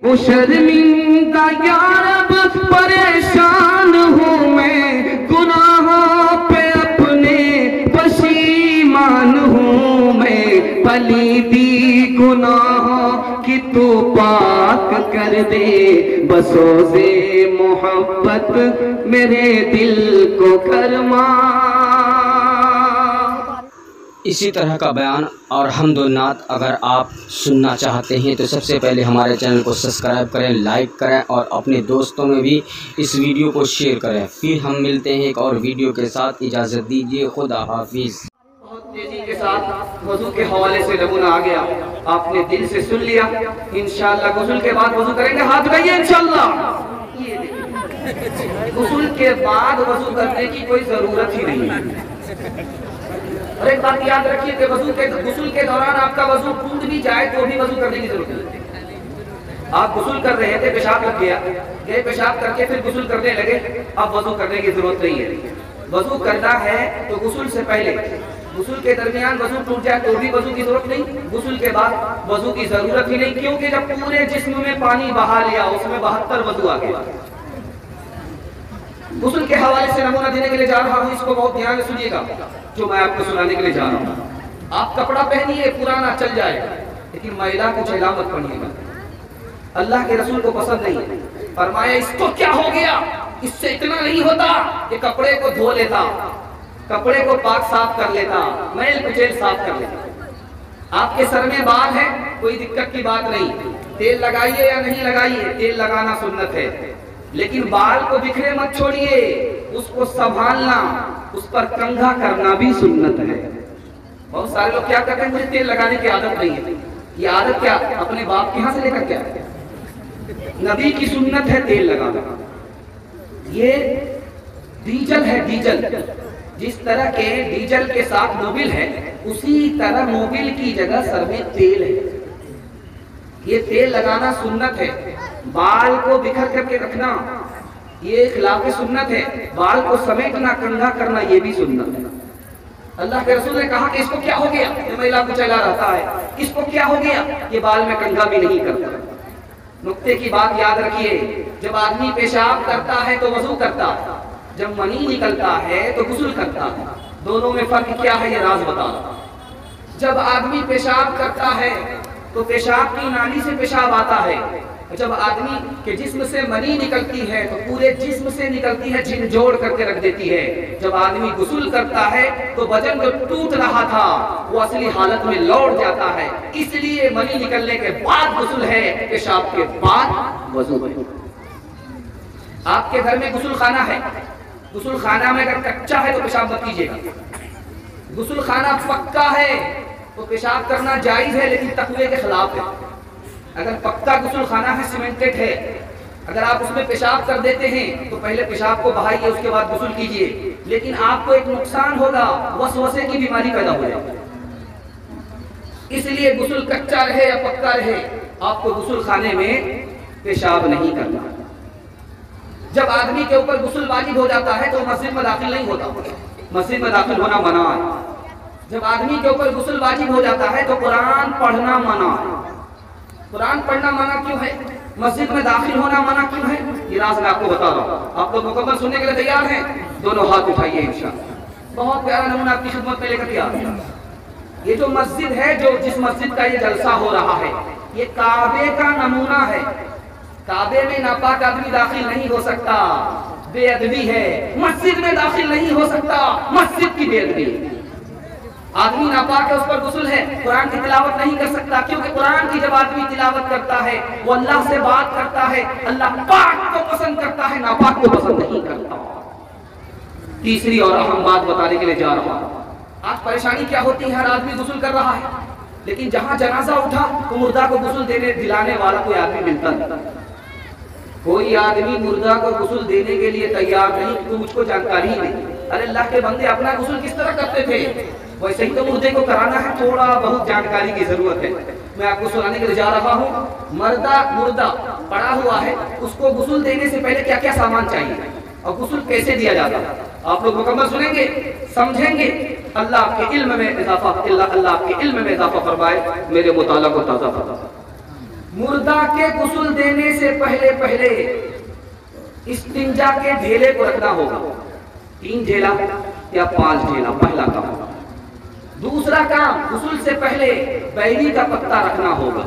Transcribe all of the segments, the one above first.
वो शर्मिंदा या रब परेशान हूँ मैं, गुनाहों पे अपने पशीमान हूँ मैं। पलीदी गुनाहों की तू पाक कर दे, बसोज़े मोहब्बत मेरे दिल को फरमा। इसी तरह का बयान और हम्दुन्नात अगर आप सुनना चाहते हैं तो सबसे पहले हमारे चैनल को सब्सक्राइब करें, लाइक करें और अपने दोस्तों में भी इस वीडियो को शेयर करें। फिर हम मिलते हैं एक और वीडियो के साथ। इजाज़त दीजिए, खुदा हाफिज़। बहुत तेजी के साथ वज़ू के हवाले से नमूना आ गया, आपने दिल से सुन लिया। इंशाअल्लाह गुस्ल के बाद वज़ू करेंगे, हाथ उठाइए इंशाअल्लाह। ये देखिए, गुस्ल के बाद वज़ू करने की कोई ज़रूरत ही नहीं है। और एक बात याद रखिए कि गुस्ल के दौरान आपका वज़ू टूट भी जाए तो भी वज़ू करने की जरूरत नहीं। आप गुस्ल कर रहे थे, पेशाब लग गया, ये पेशाब करके फिर गुस्ल करने लगे, अब वज़ू करने की जरूरत नहीं है। वज़ू करना है तो गुस्ल से पहले, गुस्ल के दरमियान वज़ू टूट जाए तो भी वज़ू की जरूरत नहीं, गुस्ल के बाद वज़ू की जरूरत ही नहीं, क्योंकि जब पूरे जिस्म में पानी बहा लिया उसमें 72 वज़ू आ गया। गुस्ल के हवाले से नमूना देने के लिए जा रहा हूँ, इसको बहुत ध्यान से सुनिएगा जो मैं आपको सुनाने के लिए जा रहा हूँ। आप कपड़ा पहनिए, पुराना चल जाएगा, लेकिन महिला को छैला मत पहनिएगा। अल्लाह के रसूल को पसंद नहीं। फरमाया इसको क्या हो गया, इससे इतना नहीं होता कि कपड़े को धो लेता, कपड़े को पाक साफ कर लेता, मैल कुचैल साफ कर लेता। आपके सर में बाल है, कोई दिक्कत की बात नहीं, तेल लगाइए या नहीं लगाइए, तेल लगाना सुन्नत है, लेकिन बाल को बिखरे मत छोड़िए, उसको संभालना, उस पर कंघा करना भी सुन्नत है। बहुत सारे लोग क्या कहते हैं, मुझे तेल लगाने की आदत नहीं है। ये आदत क्या अपने बाप के यहाँ से लेकर क्या है? नबी की सुन्नत है तेल लगाना। ये डीजल है, डीजल। जिस तरह के डीजल के साथ मोबिल है, उसी तरह मोबिल की जगह सर में तेल है। ये तेल लगाना सुन्नत है। बाल को बिखर करके रखना ये खिलाफ सुन्नत है। बाल को समेटना, कंघा करना ये भी सुन्नत है। अल्लाह के रसूल ने कहा कि इसको क्या हो गया, ये महिला को चला रहता है, इसको क्या हो गया, ये बाल में कंघा भी नहीं करता। नुक्ते की बात याद रखिए, जब आदमी पेशाब करता है तो वजू करता है, जब मनी निकलता है तो गुस्ल करता है। दोनों में फर्क क्या है, ये राज बता। जब आदमी पेशाब करता है तो पेशाब की नाली से पेशाब आता है, जब आदमी के जिस्म से मनी निकलती है तो पूरे जिस्म से निकलती है, झिंझोड़ करके रख देती है। जब आदमी गुस्ल करता है तो बदन जो टूट रहा था वो असली हालत में लौट जाता है। इसलिए मनी निकलने के बाद गुस्ल है, पेशाब के बाद वज़ू है। आपके घर में गुस्ल खाना है, गुस्ल खाना में अगर कच्चा है तो पेशाब मत कीजिएगा। गुस्ल खाना पक्का है तो पेशाब करना जायज है, लेकिन तकवे के खिलाफ है। अगर पक्का गुस्ल खाना है, सीमेंटेड है, अगर आप उसमें पेशाब कर देते हैं तो पहले पेशाब को बहाइए, उसके बाद गुस्ल कीजिए, लेकिन आपको एक नुकसान होगा, वसवसे की बीमारी पैदा हो जाएगी। इसलिए गुस्ल कच्चा रहे या पक्का रहे, आपको गुस्ल खाने में पेशाब नहीं करना। जब आदमी के ऊपर गुस्ल वाजिब हो जाता है तो मस्जिद में दाखिल नहीं होता, मस्जिद में दाखिल होना मना है। जब आदमी के ऊपर गुस्ल वाजिब हो जाता है तो कुरान पढ़ना मना है। कुरान पढ़ना मना क्यों है, मस्जिद में दाखिल होना मना क्यों है, ये राज मैं आपको बता रहा हूँ। आप लोग मुकम्मल सुनने के लिए तैयार हैं? दोनों हाथ उठाइए इंशाअल्लाह। बहुत प्यारा नमूना आपकी खिदमत में लेकर तैयार। ये जो मस्जिद है, जो जिस मस्जिद का ये जलसा हो रहा है, ये काबे का नमूना है। काबे में नापाक आदमी दाखिल नहीं हो सकता, बेअदबी है। मस्जिद में दाखिल नहीं हो सकता, मस्जिद की बेअदबी। आदमी नापाक है, उस पर गुस्ल है, कुरान की तिलावत नहीं कर सकता, क्योंकि कुरान की जब आदमी तिलावत करता है वो अल्लाह से बात करता है, अल्लाह पाक को पसंद करता है, नापाक को पसंद नहीं करता। तीसरी और अहम बात बताने के लिए जा रहा हूँ। आज परेशानी क्या होती है, हर आदमी गुस्ल कर रहा है, लेकिन जहाँ जनाजा उठा तो मुर्दा को गुस्ल देने दिलाने वाला कोई आदमी मिलता नहीं। कोई आदमी मुर्दा को गुस्ल देने के लिए तैयार नहीं, तो मुझको जानकारी ही नहीं। अरे अल्लाह के बंदे अपना गुस्ल किस तरह करते थे, वैसे ही तो मुर्दे को कराना है, थोड़ा बहुत जानकारी की जरूरत है। मैं आपको सुनाने के लिए जा रहा हूँ। मुर्दा पड़ा हुआ है, उसको गुस्ल देने से पहले क्या क्या सामान चाहिए और गुस्ल कैसे दिया जाता है, आप लोग मुकम्मल सुनेंगे, समझेंगे। अल्लाह आपके इल्म में इजाफा, अल्लाह आपके इल्म में इजाफा फरमाए, मेरे मुताला को ताज़ा फरमाए। मुर्दा के गुस्ल देने से पहले पहले इस्तिंजा के ढेले को रखना होगा, 3 ढेला या 5 ढेला, पहला काम। दूसरा काम, गुस्ल से पहले बैरी का पत्ता रखना होगा।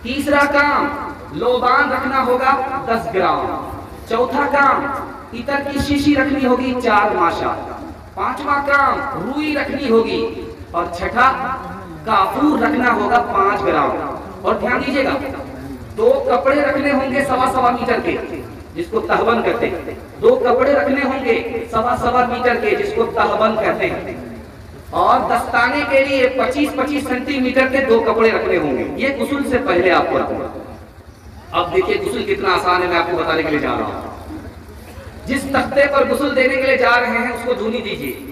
तीसरा काम, लोबान रखना होगा 10 ग्राम। चौथा काम, इतर की शीशी रखनी होगी 4 माशा। 5वां काम, रुई रखनी होगी। और छठा, काफूर रखना होगा 5 ग्राम। और ध्यान दीजिएगा, 2 कपड़े रखने होंगे 1.25 मीटर के, जिसको तहबन कहते हैं। 2 कपड़े रखने होंगे 1.25 मीटर के, जिसको तहबन कहते हैं। और दस्ताने के लिए 25-25 सेंटीमीटर के 2 कपड़े रखने होंगे। ये गुस्ल से पहले आपको रखना। अब देखिए गुस्ल कितना आसान है, मैं आपको बताने के लिए जा रहा हूं। जिस तख्ते पर गुस्ल देने के लिए जा रहे हैं उसको धुनी दीजिए।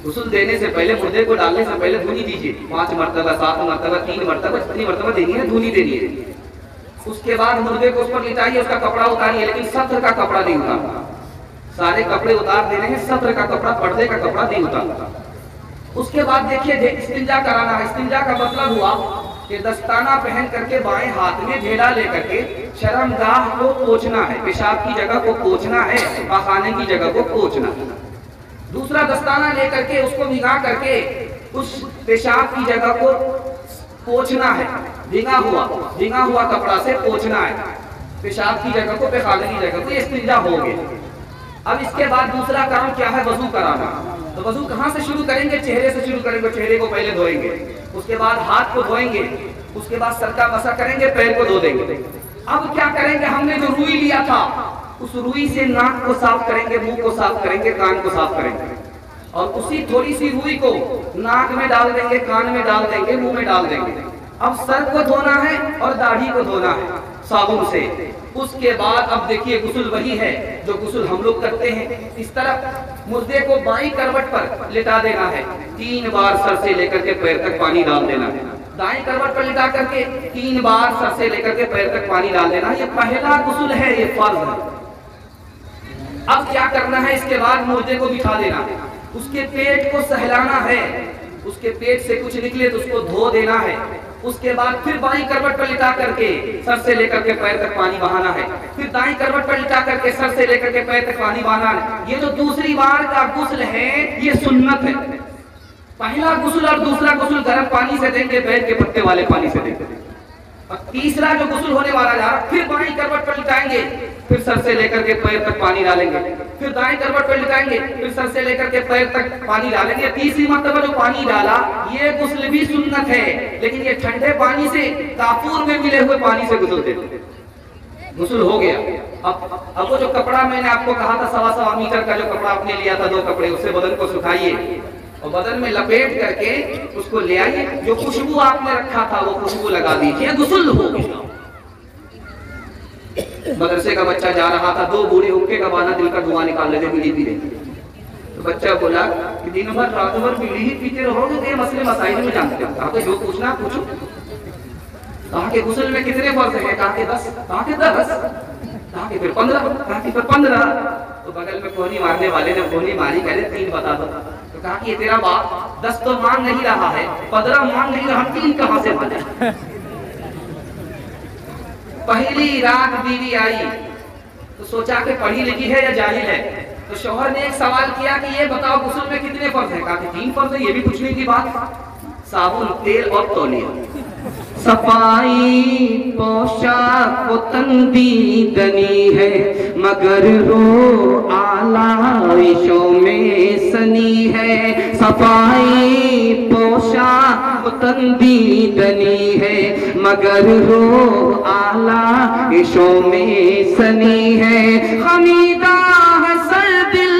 गुस्ल देने से पहले, मुर्दे को डालने से पहले धुनी दीजिए। 5 मरतबा, 7 मरतबा, 3 मरतबा, जितनी मरतबा देनी है धुनी देनी है। उसके बाद मुर्दे को उस पर लिटाइए, उसका कपड़ा उतारिए, लेकिन सत्र का कपड़ा नहीं उतारना। सारे कपड़े उतार देने हैं, सत्र का कपड़ा, पर्दे का कपड़ा नहीं उतारना। उसके बाद देखिए इस्तिंजा कराना है। इस्तिंजा का मतलब हुआ कि दस्ताना पहन करके बाएं हाथ में ढेला लेकर के शर्मगाह को पोंछना है, पेशाब की जगह को पोंछना है, पखाने की जगह को पोंछना है। दूसरा दस्ताना लेकर के उसको भिगा करके उस पेशाब की जगह को पोंछना है, भिगा हुआ कपड़ा से पोंछना है पेशाब की जगह को, पेखाने की जगह को। ये इस्तिंजा हो गया। अब इसके बाद दूसरा काम क्या है, वजू कराना। तो वजू कहाँ से शुरू करेंगे? चेहरे से शुरू करेंगे। चेहरे को पहले धोएंगे, उसके बाद हाथ को धोएंगे, उसके बाद सर का मसा करेंगे, पैर को धो देंगे। अब क्या करेंगे, हमने जो रुई लिया था उस रुई से नाक को साफ करेंगे, मुंह को साफ करेंगे, कान को साफ करेंगे। और उसी थोड़ी सी रुई को नाक में डाल देंगे, कान में डाल देंगे, मुंह में डाल देंगे। अब सर को धोना है और दाढ़ी को धोना है साबुन से। उसके बाद अब देखिए गुस्ल वही है जो गुस्ल हम लोग करते हैं। इस तरह मुर्दे को बाईं करवट पर लेटा देना है, 3 बार सर से लेकर के पैर तक पानी डाल देना है। दाईं करवट पर लेटा करके 3 बार सर से लेकर के पैर तक पानी डाल देना। ये पहला गुस्ल है, ये फर्ज है। अब क्या करना है, इसके बाद मुर्दे को बिठा देना है, उसके पेट को सहलाना है, उसके पेट से कुछ निकले तो उसको धो देना है। उसके बाद फिर बाईं करवट पर लिटा करके सर से लेकर के पैर तक पानी बहाना है, फिर दाईं करवट पर लिटा करके सर से लेकर के पैर तक पानी बहाना है। ये जो दूसरी बार का गुस्ल है ये सुन्नत है। पहला गुस्ल और दूसरा गुस्ल गर्म पानी से देंगे, बैठ के पत्ते वाले पानी से देंगे। और तीसरा जो गुस्ल होने वाला जा रहा, फिर बाईं करवट पर लिटाएंगे, फिर सर से लेकर के पैर तक पानी डालेंगे, फिर दाईं करवट पर लिटाएंगे, फिर सर से लेकर के पैर तक पानी डालेंगे। तीसरी मर्तबा जो पानी डाला ये गुस्ल भी सुन्नत है, लेकिन ये ठंडे पानी से, काफूर में मिले हुए पानी से गुस्ल गुस्ल हो गया। अब वो जो कपड़ा मैंने आपको कहा था 1.25 मीटर का जो कपड़ा आपने लिया था, 2 कपड़े, उससे बदन को सुखाइए और बदन में लपेट करके उसको ले आइए। जो खुशबू आपने रखा था वो खुशबू लगा दीजिए, गुस्ल हो गया। मदरसे का बच्चा जा रहा था, 2 बूढ़े हुक्के का बाना दिल का धुआं निकाल लेते बीड़ी पी रहे। तो बच्चा बोला कि दिन भर रात भर बीड़ी ही पीते रहोगे तो ये मसले मसाइल में जानते हो। कहा कि जो पूछना पूछो। कहा कि गुस्ल में कितने फर्ज हैं? कहा कि 10। कहा कि 10। कहा कि फिर 15। कहा कि फिर 15। तो बगल में कोहनी मारने वाले ने कोहनी मारी, कह रहे 3 बता दो। तो कहा कि ये तेरा बाप 10 तो मान नहीं रहा है, 15 मान नहीं रहा, 3 कहां से माने? पहली रात बीवी आई तो सोचा कि पढ़ी लिखी है या जाहिल है। तो शौहर ने एक सवाल किया कि ये बताओ गुस्ल में कितने फर्ज हैं? कहा कि 3 फर्ज है। ये भी पूछने की बात। साबुन, तेल और तौलिया। सफाई पोशाक को तंदीदनी है, मगर रो आलाइशों में सनी है। सफाई पोशाक को तंदीदनी है, मगर रो आलाइशों में सनी है। हमीदा है सर दिल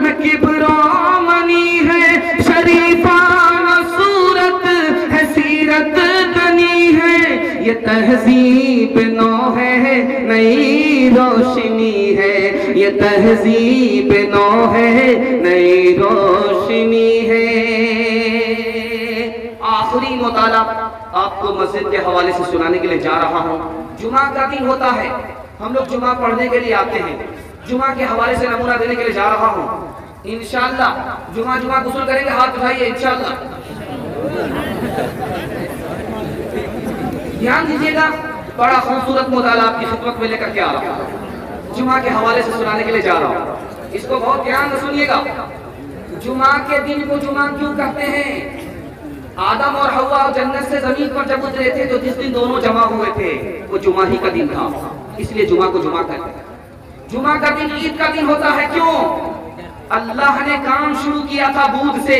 में किब्रो मनी है, शरीफाना सूरत है सीरत तनी है। ये तहजीब नौ है नई रोशनी है, ये तहजीब नौ है नई रोशनी है। आखिरी मुताला आपको मस्जिद के हवाले से सुनाने के लिए जा रहा हूँ। जुमा का दिन होता है, हम लोग जुमा पढ़ने के लिए आते हैं। जुमा के हवाले से नमूना देने के लिए जा रहा हूँ। इंशाअल्लाह जुमा गुस्ल करेंगे, हाथ उठाइए इंशाअल्लाह। ध्यान दीजिएगा, बड़ा खूबसूरत मुताला आपकी खिदमत में लेकर के आ रहा हूँ, जुमा के हवाले से सुनाने के लिए जा रहा हूँ। इसको बहुत ध्यान से सुनिएगा। जुमा के दिन को जुमा क्यों कहते हैं? आदम और हव्वा जन्नत से जमीन पर जब उतरे थे तो जिस दिन दोनों जमा हुए थे वो जुमा ही का दिन था, इसलिए जुमा को जुमा कहते हैं। जुमा का दिन ईद का दिन होता है। क्यों? अल्लाह ने काम शुरू किया था बूद से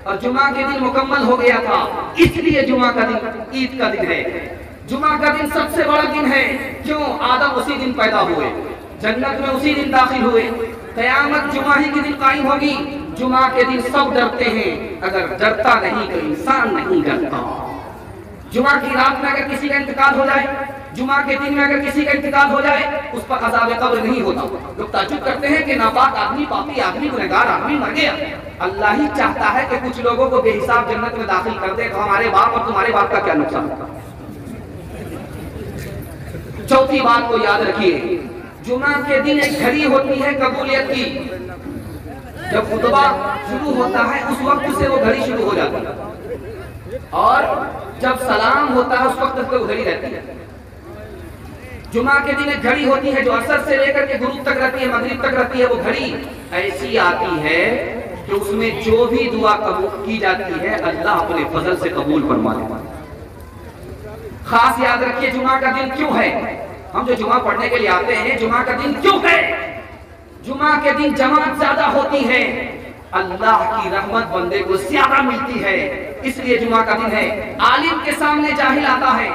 और जुमा के दिन मुकम्मल हो गया था, इसलिए जुमा का दिन ईद का दिन है। जुमा का दिन सबसे बड़ा दिन है। क्यों? आदम उसी दिन पैदा हुए, जन्नत में उसी दिन दाखिल हुए, क़यामत जुमा ही के दिन कायम होगी। जुमा के दिन सब डरते हैं, अगर डरता नहीं तो इंसान नहीं डरता। जुमा की रात में अगर किसी का इंतकाल हो जाए, जुमा के दिन में अगर किसी का इंतकाल हो जाए, उस पर अज़ाब कब्र नहीं होता। लोग ताज्जुब करते हैं कि नापाक आदमी, पापी आदमी, गुनहगार आदमी मर गया। अल्लाह ही चाहता है कि कुछ लोगों को बेहिसाब जन्नत में दाखिल कर दे, तो हमारे बाप और तुम्हारे बाप का क्या नुकसान होगा। चौथी बात को याद रखिए, जुमा के दिन एक घड़ी होती है कबूलियत की। जब खुतबा शुरू होता है उस वक्त से वो घड़ी शुरू हो जाती है और जब सलाम होता है उस वक्त तक वो घड़ी रहती है। जुमा के दिन एक घड़ी होती है जो असर से लेकर के गुरूब तक रहती है, मगरिब तक रहती है। वो घड़ी ऐसी आती है कि उसमें जो भी दुआ कबूल की जाती है अल्लाह अपने फजल से कबूल फरमाता है। खास याद रखिए जुमा का दिन क्यों है। हम जो जुमा पढ़ने के लिए आते हैं, जुमा का दिन क्यों है? जुमा के दिन जमात ज्यादा होती है, अल्लाह की रहमत बंदे को ज्यादा मिलती है, इसलिए जुमा का दिन है। आलिम के सामने जाहिल आता है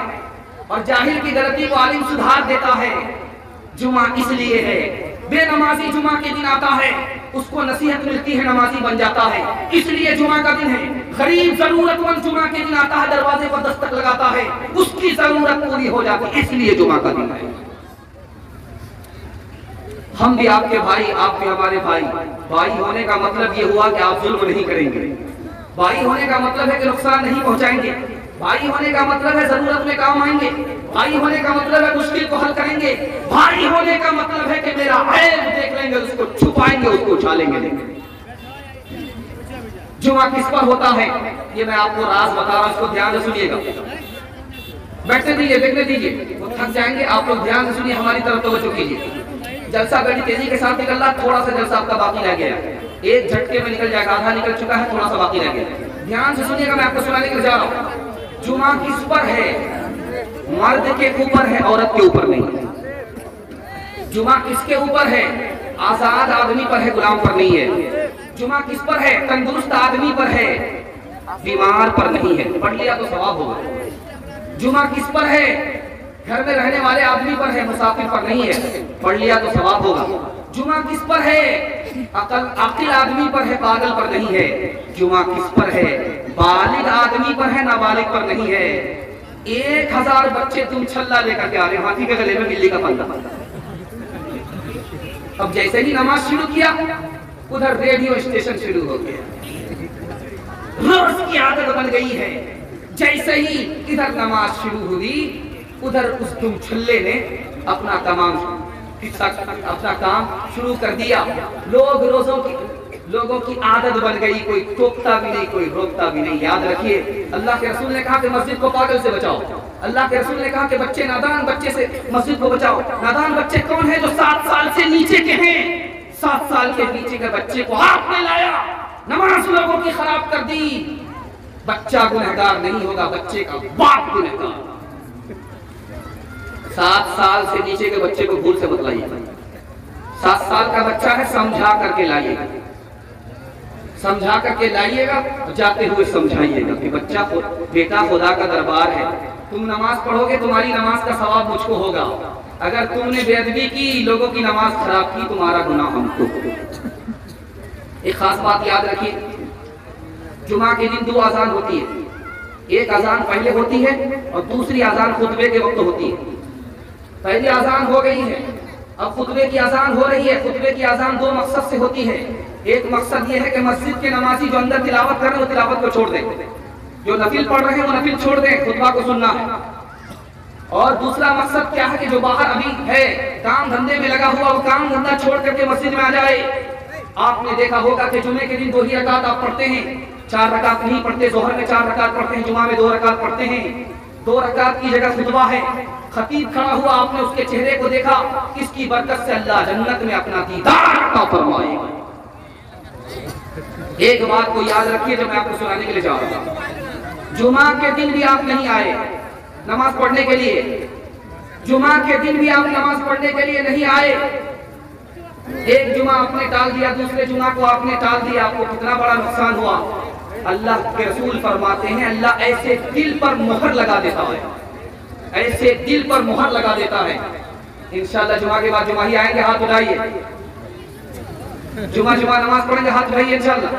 और जाहिल की गलती को आलिम सुधार देता है, जुमा इसलिए है। बेनमाजी जुमा के दिन आता है, उसको नसीहत मिलती है, नमाजी बन जाता है, इसलिए जुमा का दिन है। गरीब जरूरतमंद जुमा के दिन आता है, दरवाजे पर दस्तक लगाता है, उसकी जरूरत पूरी हो जाती है, इसलिए जुमा का दिन है। हम भी आपके भाई, आप भी हमारे भाई। भाई होने का मतलब ये हुआ कि आप जुल्म नहीं करेंगे। भाई होने का मतलब है कि नुकसान नहीं पहुंचाएंगे। भाई होने का मतलब है जरूरत में काम आएंगे। भाई होने का मतलब है मुश्किल को हल करेंगे। भाई होने का मतलब है कि मेरा ऐब देख लेंगे, उसको छुपाएंगे, उसको उछालेंगे। जुमा किस पर होता है ये मैं आपको राज बता रहा हूं, इसको ध्यान से सुनिएगा। बैठने दीजिए, देखने दीजिए, वो थक जाएंगे। आप लोग ध्यान से सुनिए, हमारी तरफ तवज्जो कीजिए। जलसा बड़ी तेजी के साथ निकल रहा, थोड़ा सा जलसा आपका बाकी रह गया, एक झटके में निकल जाएगा, आधा निकल चुका है, थोड़ा सा बाकी रह गया। ध्यान से सुनिएगा, मैं आपको सुनाने के लिए जा रहा हूँ। जुमा किस पर है? मर्द के ऊपर है, औरत के ऊपर नहीं। जुमा किसके ऊपर है? आजाद आदमी पर है, गुलाम पर नहीं है। जुमा किस पर है? तंदुरुस्त आदमी पर है, बीमार पर नहीं है। पढ़ लिया तो सवाब होगा। जुमा किस पर है? घर में रहने वाले आदमी पर है, मुसाफिर पर नहीं है। पढ़ लिया तो सवाब होगा। जुमा किस पर है? अक्ल आदमी पर है, पागल पर नहीं है। जुमा किस पर है? बालिग आदमी पर है, नाबालिग पर नहीं है। 1000 बच्चे तुम छल्ला लेकर के आ रहे, हाथी के गले में बिल्ली का फंदा। अब जैसे ही नमाज शुरू किया उधर रेडियो स्टेशन शुरू हो गया, रोज की आदत बन गई है। जैसे ही इधर नमाज शुरू हुई उधर उस तुम छल्ले ने अपना काम शुरू कर दिया। लोगों की आदत बन गई, कोई टोकता भी नहीं, कोई रोकता भी नहीं। याद रखिए, अल्लाह के रसूल ने कहा कि मस्जिद को पागल से बचाओ। अल्लाह के रसूल ने कहा कि बच्चे, नादान बच्चे से मस्जिद को बचाओ। नादान बच्चे कौन है? जो 7 साल से नीचे के हैं। 7 साल के नीचे के बच्चे को हाथ में लाया, नमाज लोगों की खराब कर दी। बच्चा गुनहगार नहीं होगा, बच्चे का बाप गुनहगार। 7 साल से नीचे के बच्चे को भूल से मत लाइए। 7 साल का बच्चा है, समझा करके लाइएगा, समझा करके लाइएगा, जाते हुए समझाइएगा कि बच्चा बेटा खुदा का दरबार है, तुम नमाज पढ़ोगे, तुम्हारी नमाज का सवाब मुझको होगा। अगर तुमने बेअदबी की, लोगों की नमाज खराब की, तुम्हारा गुनाह हमको। एक खास बात याद रखिए, जुमा के दिन 2 अजान होती है। एक अजान पहले होती है और दूसरी अजान खुतबे के वक्त होती है। पहली अजान हो गई है, अब खुतबे की अजान हो रही है। खुतबे की अजान 2 मकसद से होती है। एक मकसद ये है कि मस्जिद के नमाजी जो अंदर तिलावत कर रहे हैं वो तिलावत को छोड़ दें, जो नफिल पढ़ रहे हैं वो नफिल छोड़ दें, खुतबा को सुनना है। और दूसरा मकसद क्या है कि जो बाहर अभी है, काम धंधे में लगा हुआ, वो काम धंधा छोड़ करके मस्जिद में आ जाए। आपने देखा होगा कि जुमे के दिन 2 ही रकात आप पढ़ते हैं, 4 रकात नहीं पढ़ते। जोहर में 4 रकात पढ़ते हैं, जुमा में 2 रकात पढ़ते हैं। 2 रकात की जगह खुतबा है, खतीब खड़ा हुआ, आपने उसके चेहरे को देखा, इसकी बरकत से अल्लाह जन्नत में अपना दीदार अता फरमाएगा। एक बात को याद रखिए जो मैं आपको सुनाने के लिए जा रहा हूं। जुमा के दिन भी आप नहीं आए नमाज पढ़ने के लिए, जुमा के दिन भी आप नमाज पढ़ने के लिए नहीं आए। एक जुमा आपने टाल दिया, दूसरे जुमा को आपने टाल दिया, आपको कितना बड़ा नुकसान हुआ। अल्लाह के रसूल फरमाते हैं अल्लाह ऐसे दिल पर मोहर लगा देता है, ऐसे दिल पर मोहर लगा देता है। इंशाअल्लाह जुमा के बाद जुमा ही आएंगे, हाथ उठाइए। जुमा नमाज पढ़ेंगे, हाथ उठाइए इंशाअल्लाह।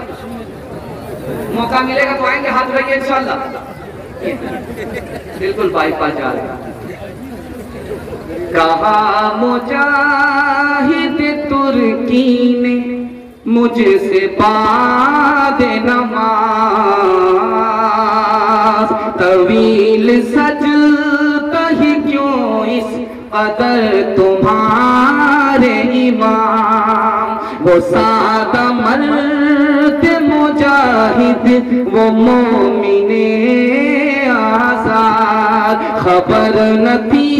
मौका मिलेगा तो आएंगे, हाथ उठाइए इंशाअल्लाह। बिल्कुल बाईपास जा रहे हैं। कहा मुजाहिद तुर्की ने मुझसे बाद नमाज, तवील सजता ही क्यों इस कदर तुम्हारे इमाम। वो सादा मर्द मुजाहिद, वो मोमिने आज़ाद, खबर न थी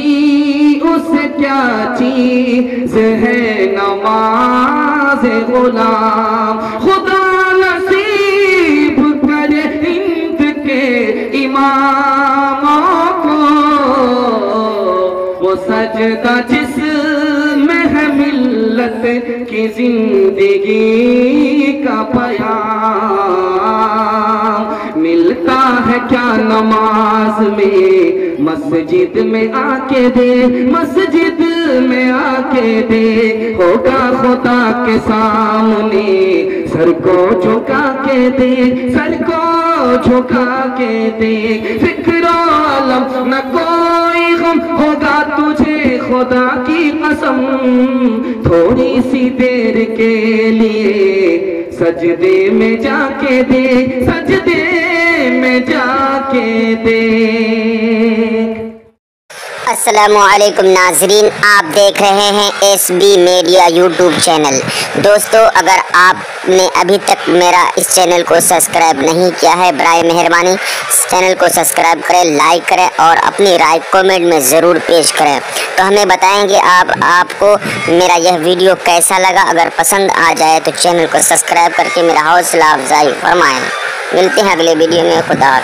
उसे क्या चीज है नमाज गुलाम। खुदा नसीब करे हिंद के इमामों को, वो सजदा जिसमें है मिल्लत की जिंदगी का पयाम। मिलता है क्या नमाज में, मस्जिद में आके दे, मस्जिद में आके दे। होगा खुदा के सामने सर को झुका के दे, सर को झुका के दे। फिक्रो आलम न कोई गम होगा तुझे खुदा की कसम, थोड़ी सी देर के लिए सजदे में जाके दे, सजदे में जाके दे। अस्सलामुअलैकुम नाजरीन, आप देख रहे हैं SB मीडिया यूट्यूब चैनल। दोस्तों, अगर आपने अभी तक मेरा इस चैनल को सब्सक्राइब नहीं किया है, बराए मेहरबानी इस चैनल को सब्सक्राइब करें, लाइक करें और अपनी राय कमेंट में ज़रूर पेश करें। तो हमें बताएं कि आपको मेरा यह वीडियो कैसा लगा। अगर पसंद आ जाए तो चैनल को सब्सक्राइब करके मेरा हौसला अफजाई फरमाएँ। मिलते हैं अगले वीडियो में। खुदा हाफिज़।